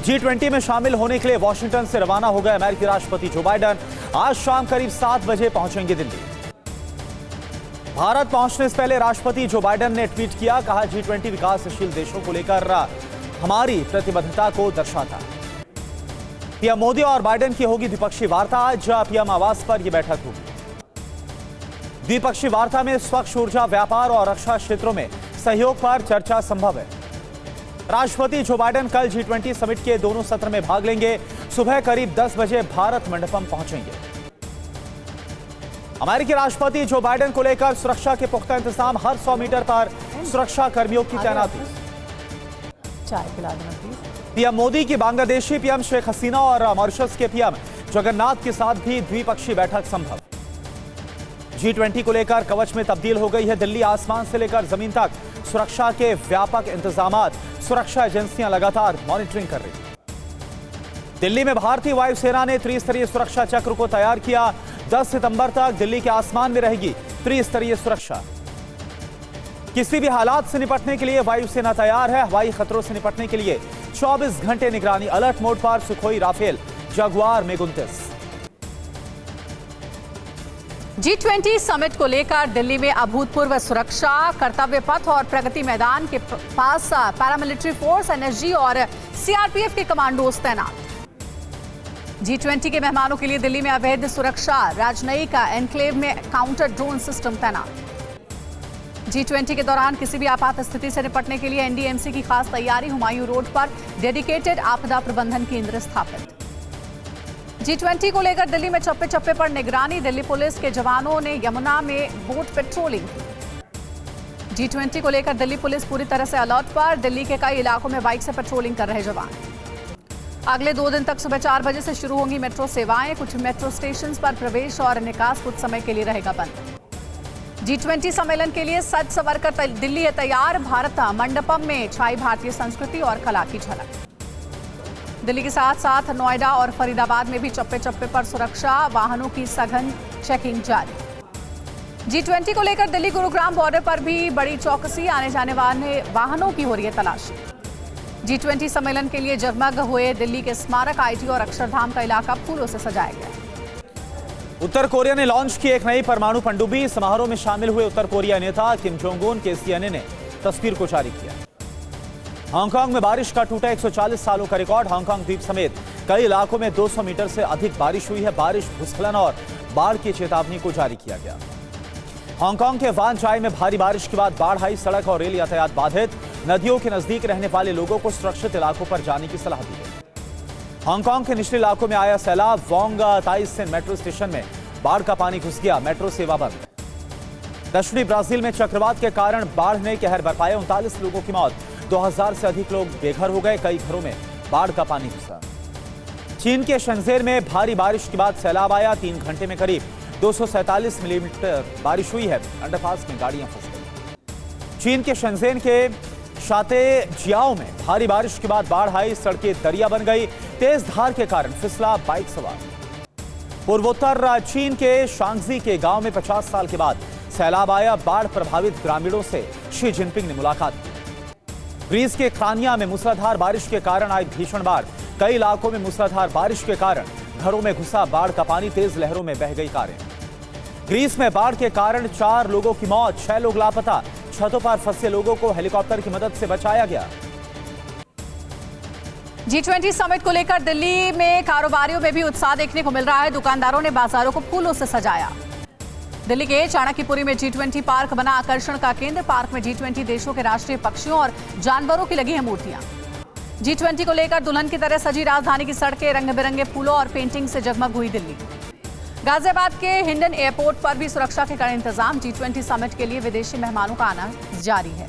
G20 में शामिल होने के लिए वॉशिंगटन से रवाना हो गए अमेरिकी राष्ट्रपति जो बाइडेन आज शाम करीब 7 बजे पहुंचेंगे दिल्ली। भारत पहुंचने से पहले राष्ट्रपति जो बाइडेन ने ट्वीट किया, कहा G20 विकासशील देशों को लेकर हमारी प्रतिबद्धता को दर्शाता है। पीएम मोदी और बाइडेन की होगी द्विपक्षीय वार्ता। आज पीएम आवास पर यह बैठक होगी। द्विपक्षीय वार्ता में स्वच्छ ऊर्जा, व्यापार और रक्षा क्षेत्रों में सहयोग पर चर्चा संभव है। राष्ट्रपति जो बाइडेन कल G20 समिट के दोनों सत्र में भाग लेंगे। सुबह करीब 10 बजे भारत मंडपम पहुंचेंगे। अमेरिकी राष्ट्रपति जो बाइडेन को लेकर सुरक्षा के पुख्ता इंतजाम, हर 100 मीटर पर सुरक्षा कर्मियों की तैनाती। चाय पिला देना प्लीज। पीएम मोदी की बांग्लादेशी पीएम शेख हसीना और मॉरिशस के पीएम जगन्नाथ के साथ भी द्विपक्षीय बैठक संभव। G20 को लेकर कवच में तब्दील हो गई है दिल्ली। आसमान से लेकर जमीन तक सुरक्षा के व्यापक इंतजामात, सुरक्षा एजेंसियां लगातार मॉनिटरिंग कर रही हैं। दिल्ली में भारतीय वायुसेना ने त्रिस्तरीय सुरक्षा चक्र को तैयार किया। 10 सितंबर तक दिल्ली के आसमान में रहेगी त्रिस्तरीय सुरक्षा। किसी भी हालात से निपटने के लिए वायुसेना तैयार है। हवाई खतरों से निपटने के लिए 24 घंटे निगरानी। अलर्ट मोड पर सुखोई, राफेल, जगुआर, मेगुंतिस। G20 समिट को लेकर दिल्ली में अभूतपूर्व सुरक्षा। कर्तव्य पथ और प्रगति मैदान के पास पैरामिलिट्री फोर्स, एनएसजी और सीआरपीएफ के कमांडोज तैनात। G20 के मेहमानों के लिए दिल्ली में अवैध सुरक्षा। राजनयिक का एनक्लेव में काउंटर ड्रोन सिस्टम तैनात। G20 के दौरान किसी भी आपात स्थिति से निपटने के लिए एनडीएमसी की खास तैयारी। हुमायूं रोड पर डेडिकेटेड आपदा प्रबंधन केंद्र स्थापित। G20 को लेकर दिल्ली में चप्पे चप्पे पर निगरानी। दिल्ली पुलिस के जवानों ने यमुना में बोट पेट्रोलिंग की। G20 को लेकर दिल्ली पुलिस पूरी तरह से अलर्ट पर। दिल्ली के कई इलाकों में बाइक से पेट्रोलिंग कर रहे जवान। अगले 2 दिन तक सुबह 4 बजे से शुरू होंगी मेट्रो सेवाएं। कुछ मेट्रो स्टेशन पर प्रवेश और निकास कुछ समय के लिए रहेगा बंद। G20 सम्मेलन के लिए सज संवर कर दिल्ली है तैयार। भारत मंडपम में छाई भारतीय संस्कृति और कला की झलक। दिल्ली के साथ साथ नोएडा और फरीदाबाद में भी चप्पे चप्पे पर सुरक्षा। वाहनों की सघन चेकिंग जारी। G20 को लेकर दिल्ली गुरुग्राम बॉर्डर पर भी बड़ी चौकसी। आने जाने वाले वाहनों की हो रही है तलाशी। G20 सम्मेलन के लिए जगमग हुए दिल्ली के स्मारक, आईटी और अक्षरधाम का इलाका फूलों से सजाया गया। उत्तर कोरिया ने लॉन्च की एक नई परमाणु पनडुब्बी। समारोह में शामिल हुए उत्तर कोरिया नेता किम जोंग उन के सीएनए ने तस्वीर को जारी किया। हांगकांग में बारिश का टूटा 140 सालों का रिकॉर्ड। हांगकांग द्वीप समेत कई इलाकों में 200 मीटर से अधिक बारिश हुई है। बारिश, भूस्खलन और बाढ़ की चेतावनी को जारी किया गया। हांगकांग के वान चाई में भारी बारिश के बाद बाढ़ आई। सड़क और रेल यातायात बाधित। नदियों के नजदीक रहने वाले लोगों को सुरक्षित इलाकों पर जाने की सलाह दी गई। हांगकांग के निचले इलाकों में आया सैलाब। वोंग ताइसन मेट्रो स्टेशन में बाढ़ का पानी घुस गया। मेट्रो सेवा बंद। दक्षिणी ब्राजील में चक्रवात के कारण बाढ़ ने कहर बरपाया। 39 लोगों की मौत। 2000 से अधिक लोग बेघर हो गए। कई घरों में बाढ़ का पानी घुसा। चीन के शंजेर में भारी बारिश के बाद सैलाब आया। 3 घंटे में करीब 247 मिलीमीटर बारिश हुई है। अंडरपास में गाड़ियां फंस गई। चीन के शंजेन के शाते जियाओ में भारी बारिश के बाद बाढ़ आई। सड़कें दरिया बन गई। तेज धार के कारण फिसला बाइक सवार। पूर्वोत्तर चीन के शांगजी के गांव में 50 साल के बाद सैलाब आया। बाढ़ प्रभावित ग्रामीणों से शी जिनपिंग ने मुलाकात की। ग्रीस के खानिया में मूसलाधार बारिश के कारण आई भीषण बाढ़। कई इलाकों में मूसलाधार बारिश के कारण घरों में घुसा बाढ़ का पानी। तेज लहरों में बह गई कारें। ग्रीस में बाढ़ के कारण 4 लोगों की मौत, 6 लोग लापता। छतों पर फंसे लोगों को हेलीकॉप्टर की मदद से बचाया गया। G20 समिट को लेकर दिल्ली में कारोबारियों में भी उत्साह देखने को मिल रहा है। दुकानदारों ने बाजारों को फूलों से सजाया। दिल्ली के चाणक्यपुरी में G20 पार्क बना आकर्षण का केंद्र। पार्क में G20 देशों के राष्ट्रीय पक्षियों और जानवरों की लगी हैं मूर्तियां। G20 को लेकर दुल्हन की तरह सजी राजधानी की सड़कें रंग बिरंगे फूलों और पेंटिंग से जगमग हुई दिल्ली। गाजियाबाद के हिंडन एयरपोर्ट पर भी सुरक्षा के कड़े इंतजाम। G20 समिट के लिए विदेशी मेहमानों का आना जारी है।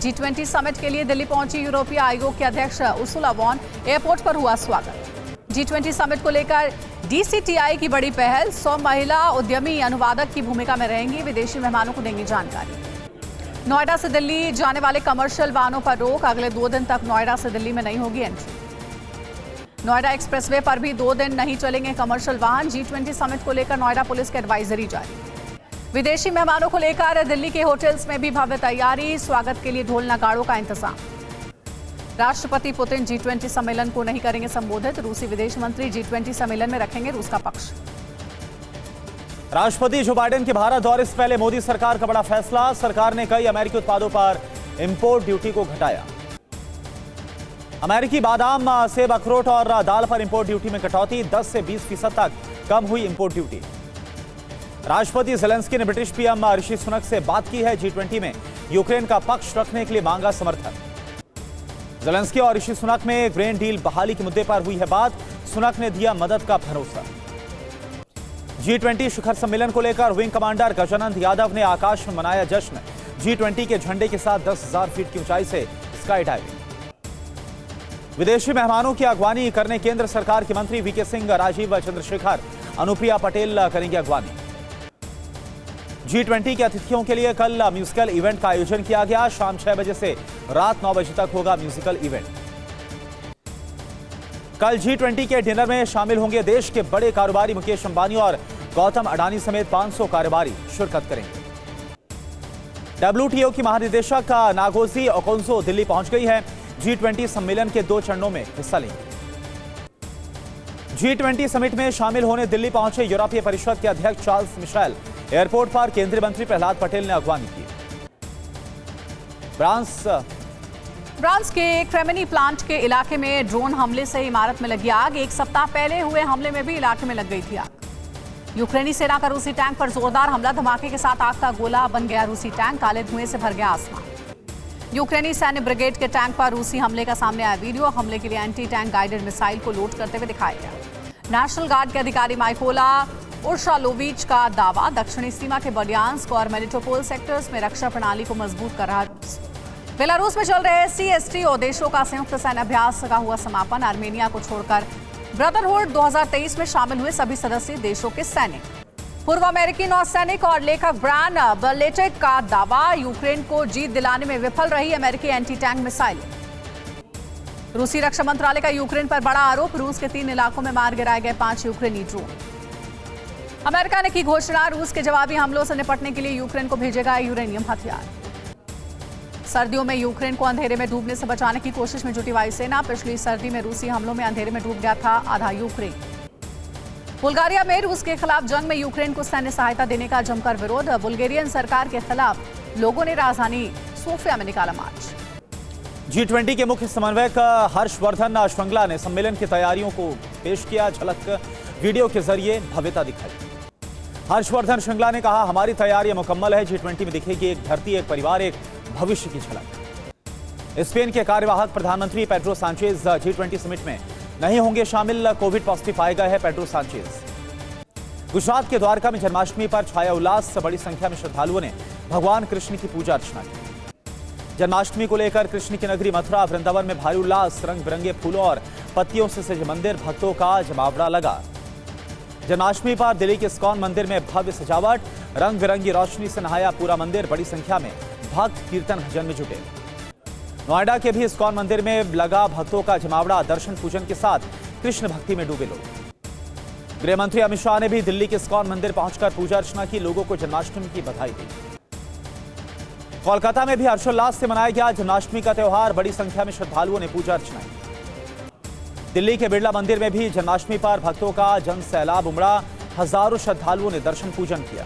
G20 समिट के लिए दिल्ली पहुंची यूरोपीय आयोग के अध्यक्ष उर्सुला वॉन। एयरपोर्ट पर हुआ स्वागत। G20 समिट को लेकर DCTI की बड़ी पहल। 100 महिला उद्यमी अनुवादक की भूमिका में रहेंगी। विदेशी मेहमानों को देंगी जानकारी। नोएडा से दिल्ली जाने वाले कमर्शियल वाहनों पर रोक। अगले 2 दिन तक नोएडा से दिल्ली में नहीं होगी एंट्री। नोएडा एक्सप्रेसवे पर भी 2 दिन नहीं चलेंगे कमर्शियल वाहन। G20 समिट को लेकर नोएडा पुलिस की एडवाइजरी जारी। विदेशी मेहमानों को लेकर दिल्ली के होटल्स में भी भव्य तैयारी। स्वागत के लिए ढोल नगाड़ों का इंतजाम। राष्ट्रपति पुतिन G20 सम्मेलन को नहीं करेंगे संबोधित। रूसी विदेश मंत्री G20 सम्मेलन में रखेंगे रूस का पक्ष। राष्ट्रपति जो बाइडेन के भारत दौरे से पहले मोदी सरकार का बड़ा फैसला। सरकार ने कई अमेरिकी उत्पादों पर इंपोर्ट ड्यूटी को घटाया। अमेरिकी बादाम, सेब, अखरोट और दाल पर इंपोर्ट ड्यूटी में कटौती। 10 से 20% तक कम हुई इंपोर्ट ड्यूटी। राष्ट्रपति ज़ेलेंस्की ने ब्रिटिश पीएम ऋषि सुनक से बात की है। G20 में यूक्रेन का पक्ष रखने के लिए मांगा समर्थन। ज़ेलेंस्की और ऋषि सुनक में ग्रेन डील बहाली के मुद्दे पर हुई है बात। सुनक ने दिया मदद का भरोसा। G20 शिखर सम्मेलन को लेकर विंग कमांडर गजानंद यादव ने आकाश में मनाया जश्न। G20 के झंडे के साथ 10,000 फीट की ऊंचाई से स्काई डाइविंग। विदेशी मेहमानों की अगवानी करने केंद्र सरकार के मंत्री वीके सिंह, राजीव चंद्रशेखर, अनुप्रिया पटेल करेंगे अगवानी। G20 के अतिथियों के लिए कल म्यूजिकल इवेंट का आयोजन किया गया। शाम 6 बजे से रात 9 बजे तक होगा म्यूजिकल इवेंट। कल G20 के डिनर में शामिल होंगे देश के बड़े कारोबारी मुकेश अंबानी और गौतम अडानी समेत 500 कारोबारी शिरकत करेंगे। WTO की महानिदेशक नागोजी ओकोंजो दिल्ली पहुंच गई है। G20 सम्मेलन के 2 चरणों में हिस्सा लेंगे। G20 समिट में शामिल होने दिल्ली पहुंचे यूरोपीय परिषद के अध्यक्ष चार्ल्स मिशेल। एयरपोर्ट पर केंद्रीय मंत्री प्रहलाद पटेल ने अगवानी की। फ्रांस के क्रेमनी प्लांट के इलाके में ड्रोन हमले से इमारत में लगी आग। 1 सप्ताह पहले हुए हमले में भी इलाके में लग गई थी आग। यूक्रेनी सेना का रूसी टैंक पर जोरदार हमला। धमाके के साथ आग का गोला बन गया रूसी टैंक। काले धुएं से भर गया आसमान। यूक्रेनी सैन्य ब्रिगेड के टैंक पर रूसी हमले का सामने आया वीडियो। हमले के लिए एंटी टैंक गाइडेड मिसाइल को लोड करते हुए दिखाया गया। नेशनल गार्ड के अधिकारी माइकोला उर्शालोविच का दावा। दक्षिणी सीमा के बर्डियांस्क और मेलिटोपोल सेक्टर्स में रक्षा प्रणाली को मजबूत कर रहा रूस। बेलारूस में चल रहे CSTO देशों का संयुक्त सैन्य अभ्यास का हुआ समापन। आर्मेनिया को छोड़कर ब्रदरहुड 2023 में शामिल हुए सभी सदस्य देशों के सैनिक। पूर्व अमेरिकी नौसैनिक और लेखक ब्रायन बर्लेटिक का दावा। यूक्रेन को जीत दिलाने में विफल रही अमेरिकी एंटी टैंक मिसाइल। रूसी रक्षा मंत्रालय का यूक्रेन पर बड़ा आरोप। रूस के 3 इलाकों में मार गिराए गए 5 यूक्रेनी ड्रोन। अमेरिका ने की घोषणा। रूस के जवाबी हमलों से निपटने के लिए यूक्रेन को भेजेगा यूरेनियम हथियार। सर्दियों में यूक्रेन को अंधेरे में डूबने से बचाने की कोशिश में जुटी वायुसेना। पिछली सर्दी में रूसी हमलों में अंधेरे में डूब गया था आधा यूक्रेन। बुल्गारिया में रूस के खिलाफ जंग में यूक्रेन को सैन्य सहायता देने का जमकर विरोध। बुल्गारियन सरकार के खिलाफ लोगों ने राजधानी सोफिया में निकाला मार्च। G20 के मुख्य समन्वयक हर्षवर्धन श्रृंगला ने सम्मेलन की तैयारियों को पेश किया। झलक वीडियो के जरिए भव्यता दिखाई। हर्षवर्धन श्रृंगला ने कहा, हमारी तैयारी मुकम्मल है। G20 में दिखेगी एक धरती, एक परिवार, एक भविष्य की झलक। स्पेन के कार्यवाहक प्रधानमंत्री पेड्रो सांचेज G20 समिट में नहीं होंगे शामिल। कोविड पॉजिटिव पाए गए हैं पेड्रो सांचेज। गुजरात के द्वारका में जन्माष्टमी पर छाया उल्लास। बड़ी संख्या में श्रद्धालुओं ने भगवान कृष्ण की पूजा अर्चना की। जन्माष्टमी को लेकर कृष्ण की नगरी मथुरा वृंदावन में भारी उल्लास। रंग बिरंगे फूलों और पत्तियों से सजे मंदिर, भक्तों का जमावड़ा लगा। जन्माष्टमी पर दिल्ली के इस्कॉन मंदिर में भव्य सजावट। रंग बिरंगी रोशनी से नहाया पूरा मंदिर। बड़ी संख्या में भक्त कीर्तन भजन में जुटे। नोएडा के भी इस्कॉन मंदिर में लगा भक्तों का जमावड़ा। दर्शन पूजन के साथ कृष्ण भक्ति में डूबे लोग। गृह मंत्री अमित शाह ने भी दिल्ली के इस्कॉन मंदिर पहुंचकर पूजा अर्चना की। लोगों को जन्माष्टमी की बधाई दी। कोलकाता में भी हर्षोल्लास से मनाया गया जन्माष्टमी का त्यौहार। बड़ी संख्या में श्रद्धालुओं ने पूजा अर्चना की। दिल्ली के बिरला मंदिर में भी जन्माष्टमी पर भक्तों का जन सैलाब उमड़ा। हजारों श्रद्धालुओं ने दर्शन पूजन किया।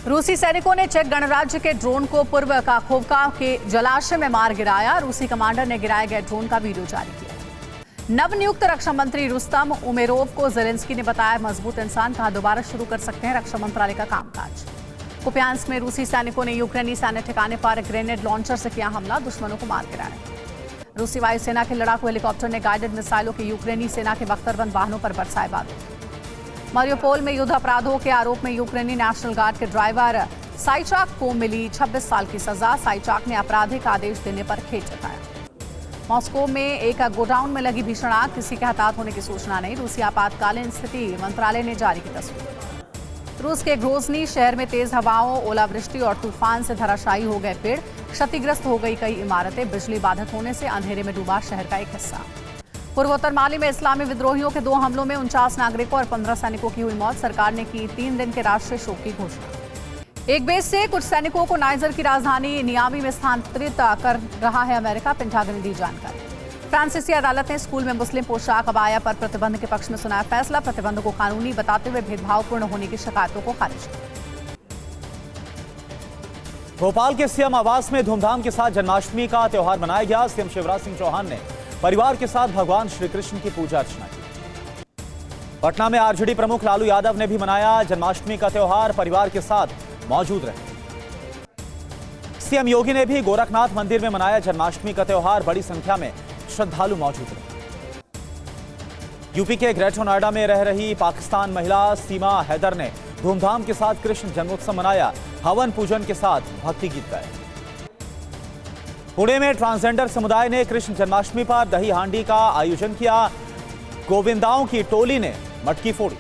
रूसी सैनिकों ने चेक गणराज्य के ड्रोन को पूर्व काखोवका के जलाशय में मार गिराया। रूसी कमांडर ने गिराए गए ड्रोन का वीडियो जारी किया। नवनियुक्त रक्षा मंत्री रुस्तम उमेरोव को ज़ेलेंस्की ने बताया मजबूत इंसान। कहा, दोबारा शुरू कर सकते हैं रक्षा मंत्रालय का कामकाज। कुपियांस्क में रूसी सैनिकों ने यूक्रेनी सैन्य ठिकाने पर ग्रेनेड लॉन्चर से किया हमला। दुश्मनों को मार गिराया। रूसी वायुसेना के लड़ाकू हेलीकॉप्टर ने गाइडेड मिसाइलों के यूक्रेनी सेना के बख्तरबंद वाहनों पर बरसाए बादल। मारियोपोल में युद्ध अपराधों के आरोप में यूक्रेनी नेशनल गार्ड के ड्राइवर साइचाक को मिली 26 साल की सजा। साइचाक ने आपराधिक आदेश देने पर खेद जताया। मॉस्को में एक गोडाउन में लगी भीषण आग। किसी के हताहत होने की सूचना नहीं। रूसी आपातकालीन स्थिति मंत्रालय ने जारी की तस्वीर। रूस के ग्रोजनी शहर में तेज हवाओं, ओलावृष्टि और तूफान से धराशायी हो गए पेड़। क्षतिग्रस्त हो गई कई इमारतें। बिजली बाधित होने से अंधेरे में डूबा शहर का एक हिस्सा। पूर्वोत्तर माली में इस्लामी विद्रोहियों के 2 हमलों में 49 नागरिकों और 15 सैनिकों की हुई मौत। सरकार ने की 3 दिन के राष्ट्रीय शोक की घोषणा। एक बेस से कुछ सैनिकों को नाइजर की राजधानी नियामी में स्थानांतरित कर रहा है अमेरिका। पेंटागन ने दी जानकारी। फ्रांसीसी अदालत ने स्कूल में मुस्लिम पोशाक अबाया पर प्रतिबंध के पक्ष में सुनाया फैसला। प्रतिबंध को कानूनी बताते हुए भेदभावपूर्ण होने की शिकायतों को खारिज किया। भोपाल के सीएम आवास में धूमधाम के साथ जन्माष्टमी का त्यौहार मनाया गया। सीएम शिवराज सिंह चौहान ने परिवार के साथ भगवान श्री कृष्ण की पूजा अर्चना की। पटना में आरजेडी प्रमुख लालू यादव ने भी मनाया जन्माष्टमी का त्यौहार। परिवार के साथ मौजूद रहे। सीएम योगी ने भी गोरखनाथ मंदिर में मनाया जन्माष्टमी का त्यौहार। बड़ी संख्या में श्रद्धालु मौजूद रहे। यूपी के ग्रेटर नोएडा में रह रही पाकिस्तान महिला सीमा हैदर ने धूमधाम के साथ कृष्ण जन्मोत्सव मनाया। हवन पूजन के साथ भक्ति गीत गाए। पुणे में ट्रांसजेंडर समुदाय ने कृष्ण जन्माष्टमी पर दही हांडी का आयोजन किया। गोविंदाओं की टोली ने मटकी फोड़ी।